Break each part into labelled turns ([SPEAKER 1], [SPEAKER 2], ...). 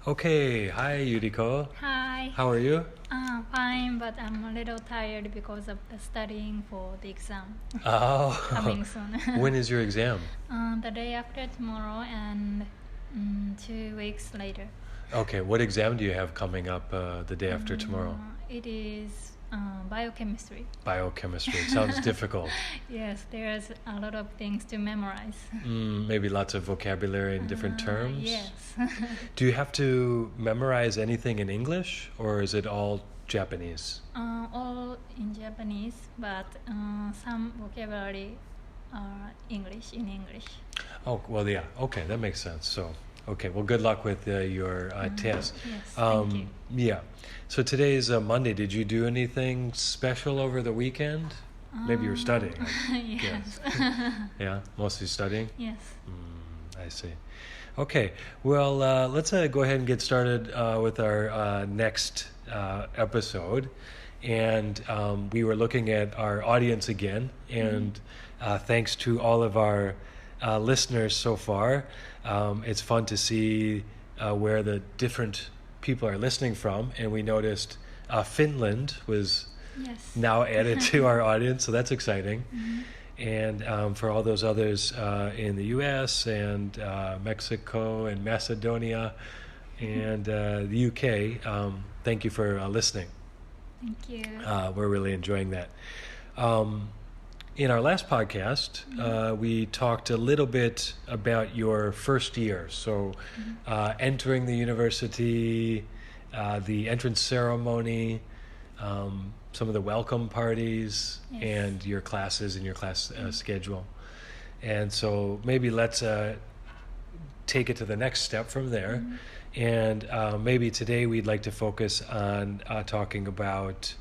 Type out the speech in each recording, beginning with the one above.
[SPEAKER 1] Okay, hi Yuriko.
[SPEAKER 2] Hi,
[SPEAKER 1] How are you?
[SPEAKER 2] fine, but I'm a little tired because of the studying for the exam
[SPEAKER 1] Oh,
[SPEAKER 2] coming soon.
[SPEAKER 1] when is your exam?
[SPEAKER 2] The day after tomorrow and 2 weeks later.
[SPEAKER 1] Okay, what exam do you have coming up the day after tomorrow?
[SPEAKER 2] It is biochemistry.
[SPEAKER 1] Biochemistry. It sounds difficult.
[SPEAKER 2] Yes, there's a lot of things to memorize.
[SPEAKER 1] Maybe lots of vocabulary and different terms.
[SPEAKER 2] Yes.
[SPEAKER 1] Do you have to memorize anything in English or is it all Japanese?
[SPEAKER 2] All in Japanese, but some vocabulary are English in English.
[SPEAKER 1] Oh, well, yeah. Okay, that makes sense. So, okay, well, good luck with your test.
[SPEAKER 2] Yes, thank you.
[SPEAKER 1] Yeah. So today is Monday. Did you do anything special over the weekend? Maybe you were studying.
[SPEAKER 2] Yes.
[SPEAKER 1] Yeah, mostly studying?
[SPEAKER 2] Yes.
[SPEAKER 1] I see. Okay, well, let's go ahead and get started with our next episode. And we were looking at our audience again, and thanks to all of our listeners so far. It's fun to see where the different people are listening from, and we noticed Finland was
[SPEAKER 2] Yes.
[SPEAKER 1] now added to our audience, so that's exciting. And for all those others in the U.S. and Mexico and Macedonia and the U.K., thank you for listening.
[SPEAKER 2] Thank you.
[SPEAKER 1] We're really enjoying that. In our last podcast, we talked a little bit about your first year. So entering the university, the entrance ceremony, some of the welcome parties,
[SPEAKER 2] Yes.
[SPEAKER 1] and your classes and your class schedule. And so maybe let's take it to the next step from there. And maybe today we'd like to focus on talking about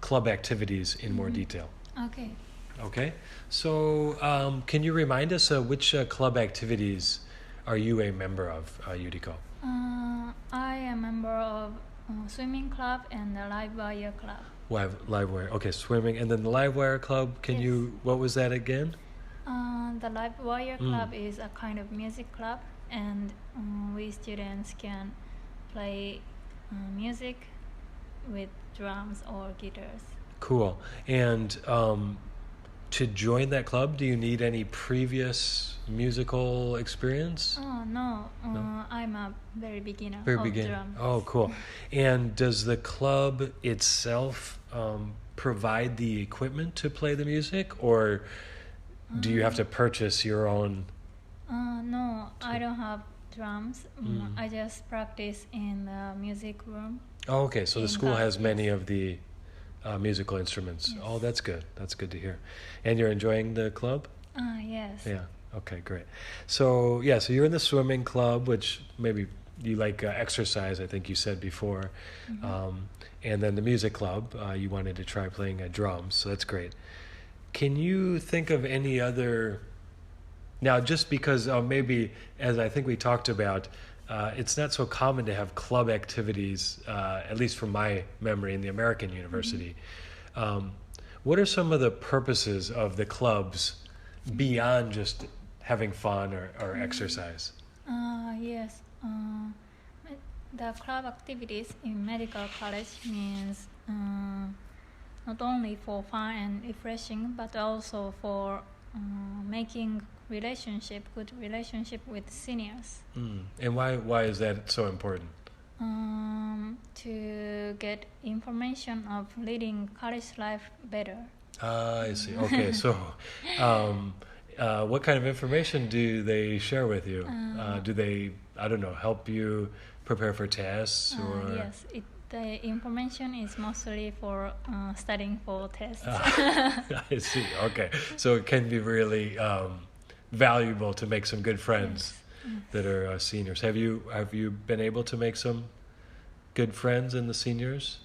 [SPEAKER 1] club activities in more detail.
[SPEAKER 2] Okay.
[SPEAKER 1] Okay, so can you remind us which club activities are you a member of, Yuriko?
[SPEAKER 2] I am a member of swimming club and the live wire club.
[SPEAKER 1] Live wire. Okay, swimming, and then the live wire club. Can
[SPEAKER 2] Yes.
[SPEAKER 1] you? What was that again?
[SPEAKER 2] The live wire club is a kind of music club, and we students can play music with drums or guitars.
[SPEAKER 1] Cool. And to join that club, do you need any previous musical experience?
[SPEAKER 2] Oh no, I'm a very beginner
[SPEAKER 1] Very
[SPEAKER 2] of
[SPEAKER 1] beginning.
[SPEAKER 2] drums.
[SPEAKER 1] Oh, cool. And does the club itself provide the equipment to play the music, or do you have to purchase your own?
[SPEAKER 2] No, I don't have drums. I just practice in the music room.
[SPEAKER 1] Oh, okay. So the
[SPEAKER 2] In
[SPEAKER 1] school
[SPEAKER 2] class,
[SPEAKER 1] has many
[SPEAKER 2] yes.
[SPEAKER 1] of the musical instruments.
[SPEAKER 2] Yes.
[SPEAKER 1] Oh, that's good. That's good to hear. And you're enjoying the club?
[SPEAKER 2] Yes.
[SPEAKER 1] Yeah. Okay, great. So yeah, so you're in the swimming club, which maybe you like exercise. I think you said before, and then the music club. You wanted to try playing drums, so that's great. Can you think of any other? Now, just because maybe, as I think we talked about, it's not so common to have club activities, at least from my memory in the American university. What are some of the purposes of the clubs beyond just having fun or exercise?
[SPEAKER 2] Yes. The club activities in medical college means not only for fun and refreshing, but also for making good relationship with seniors.
[SPEAKER 1] And why is that so important?
[SPEAKER 2] To get information of leading college life better.
[SPEAKER 1] I see. Okay, so what kind of information do they share with you? Do they, I don't know, help you prepare for tests? Or
[SPEAKER 2] Yes, the information is mostly for studying for tests.
[SPEAKER 1] I see. Okay, so it can be really valuable to make some good friends that are seniors. Have you been able to make some good friends in the seniors?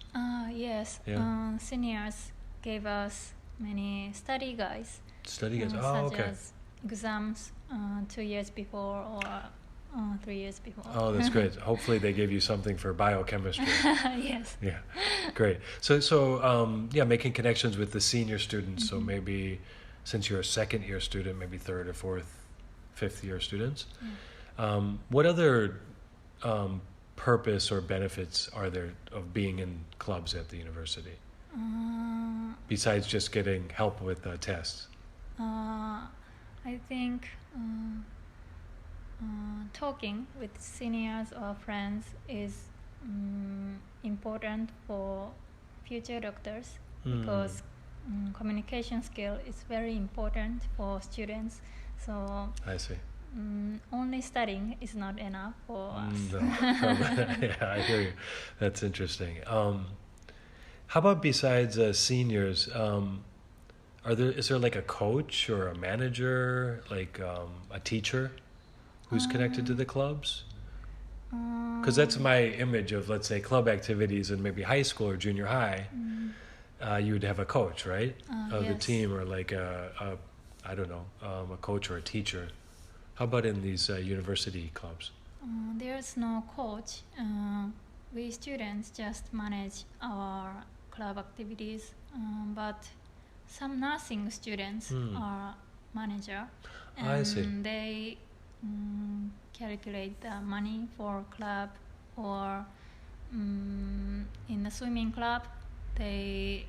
[SPEAKER 2] Yes.
[SPEAKER 1] Yeah.
[SPEAKER 2] Seniors gave us many study guides.
[SPEAKER 1] Study guides.
[SPEAKER 2] Such
[SPEAKER 1] Okay.
[SPEAKER 2] as exams 2 years before or 3 years before.
[SPEAKER 1] Oh, that's great. Hopefully they gave you something for biochemistry.
[SPEAKER 2] Yes.
[SPEAKER 1] Yeah, great. So yeah, making connections with the senior students. So maybe since you're a second year student, maybe third or fourth, fifth year students. What other purpose or benefits are there of being in clubs at the university besides just getting help with tests?
[SPEAKER 2] I think talking with seniors or friends is important for future doctors because communication skill is very important for students. So
[SPEAKER 1] I see.
[SPEAKER 2] only studying is not enough for us.
[SPEAKER 1] No. Yeah, I hear you. That's interesting. How about besides seniors? Is there like a coach or a manager, like a teacher who's connected to the clubs? Because that's my image of, let's say, club activities in maybe high school or junior high. You would have a coach, right, of the
[SPEAKER 2] Yes.
[SPEAKER 1] team, or like I don't know, a coach or a teacher. How about in these university clubs?
[SPEAKER 2] There's no coach. We students just manage our club activities, but some nursing students are manager, and
[SPEAKER 1] I see.
[SPEAKER 2] they calculate the money for club, or in the swimming club they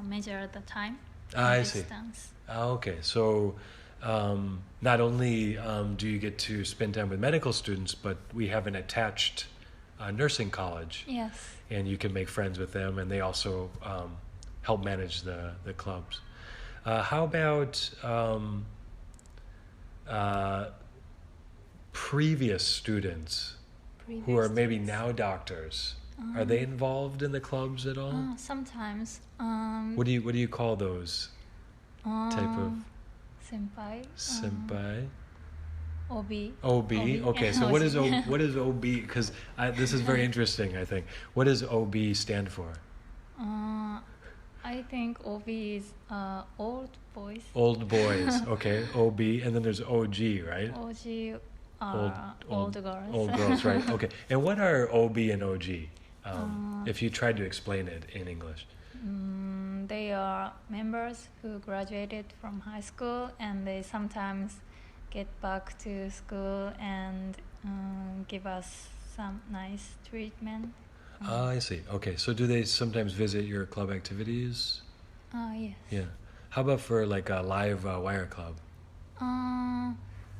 [SPEAKER 2] measure the time and
[SPEAKER 1] I see.
[SPEAKER 2] distance.
[SPEAKER 1] Okay, so not only do you get to spend time with medical students, but we have an attached nursing college,
[SPEAKER 2] Yes.
[SPEAKER 1] and you can make friends with them, and they also help manage the clubs. How about previous students who are maybe now doctors? Are they involved in the clubs at all?
[SPEAKER 2] Sometimes.
[SPEAKER 1] What do you call those type of
[SPEAKER 2] senpai.
[SPEAKER 1] senpai?
[SPEAKER 2] OB.
[SPEAKER 1] OB. Okay, so what is what is OB? Because this is very interesting. I think. What does OB stand for?
[SPEAKER 2] I think OB is old boys.
[SPEAKER 1] Old boys. Okay, OB, and then there's OG, right?
[SPEAKER 2] OG are old girls.
[SPEAKER 1] Old girls, right? Okay. And what are OB and OG? If you tried to explain it in English.
[SPEAKER 2] They are members who graduated from high school, and they sometimes get back to school and give us some nice treatment.
[SPEAKER 1] I see. Okay, so do they sometimes visit your club activities?
[SPEAKER 2] Yes.
[SPEAKER 1] Yeah. How about for like a live wire club?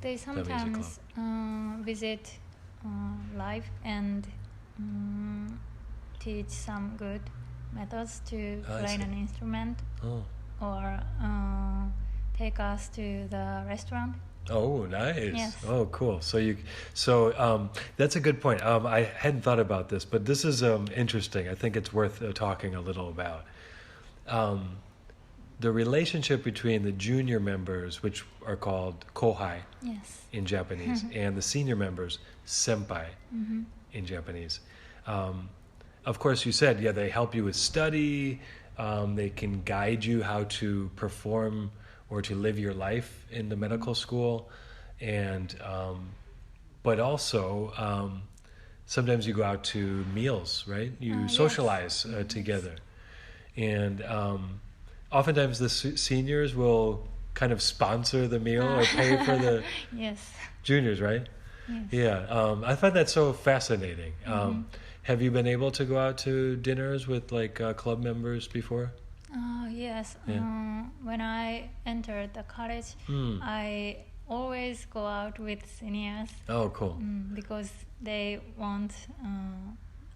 [SPEAKER 2] They
[SPEAKER 1] music
[SPEAKER 2] sometimes visit live and teach some good methods to
[SPEAKER 1] I
[SPEAKER 2] play
[SPEAKER 1] see.
[SPEAKER 2] an instrument,
[SPEAKER 1] Oh.
[SPEAKER 2] or take us to the restaurant.
[SPEAKER 1] Oh, nice.
[SPEAKER 2] Yes.
[SPEAKER 1] Oh, cool. So that's a good point. I hadn't thought about this, but this is interesting. I think it's worth talking a little about. The relationship between the junior members, which are called kohai
[SPEAKER 2] Yes.
[SPEAKER 1] in Japanese, and the senior members, senpai in Japanese. Of course, you said, yeah, they help you with study. They can guide you how to perform or to live your life in the medical school, and but also sometimes you go out to meals, right? You
[SPEAKER 2] Yes.
[SPEAKER 1] socialize together, and oftentimes the seniors will kind of sponsor the meal or pay for the
[SPEAKER 2] Yes.
[SPEAKER 1] juniors, right?
[SPEAKER 2] Yes.
[SPEAKER 1] Yeah, I find that so fascinating. Have you been able to go out to dinners with like club members before?
[SPEAKER 2] Yes.
[SPEAKER 1] Yeah.
[SPEAKER 2] When I entered the college, I always go out with seniors
[SPEAKER 1] Oh, cool.
[SPEAKER 2] because they want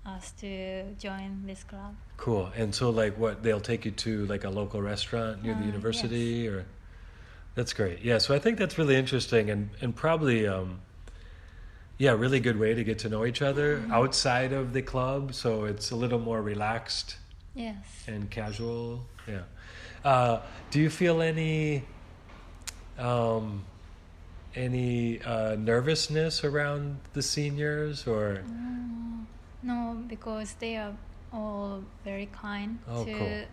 [SPEAKER 2] us to join this club.
[SPEAKER 1] Cool. And so, like, what they'll take you to, like a local restaurant near the university, or that's great. Yeah. So I think that's really interesting, and probably, yeah, really good way to get to know each other outside of the club. So it's a little more relaxed
[SPEAKER 2] Yes.
[SPEAKER 1] and casual. Yeah. Do you feel any nervousness around the seniors, or?
[SPEAKER 2] No, because they are all very kind
[SPEAKER 1] Oh,
[SPEAKER 2] to
[SPEAKER 1] cool.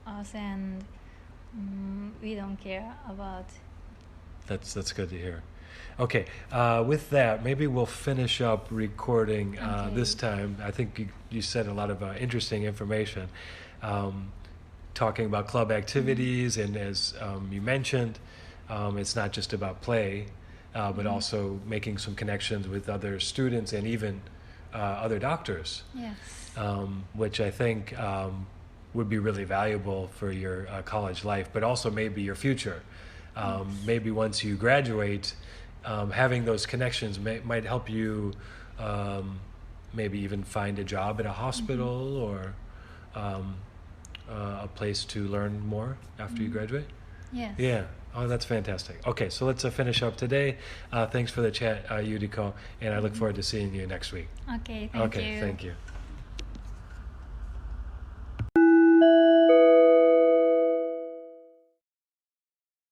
[SPEAKER 2] us, and we don't care about.
[SPEAKER 1] That's good to hear. Okay, with that, maybe we'll finish up recording
[SPEAKER 2] Okay.
[SPEAKER 1] this time. I think you said a lot of interesting information, talking about club activities, and as you mentioned, it's not just about play. but also making some connections with other students and even other doctors,
[SPEAKER 2] Yes.
[SPEAKER 1] which I think would be really valuable for your college life, but also maybe your future. Maybe once you graduate, having those connections might help you maybe even find a job at a hospital or a place to learn more after you graduate.
[SPEAKER 2] Yes.
[SPEAKER 1] Yeah. Oh, that's fantastic. Okay, so let's finish up today. Thanks for the chat, Yuriko, and I look forward to seeing you next week.
[SPEAKER 2] Okay, thank you.
[SPEAKER 1] Okay, thank you.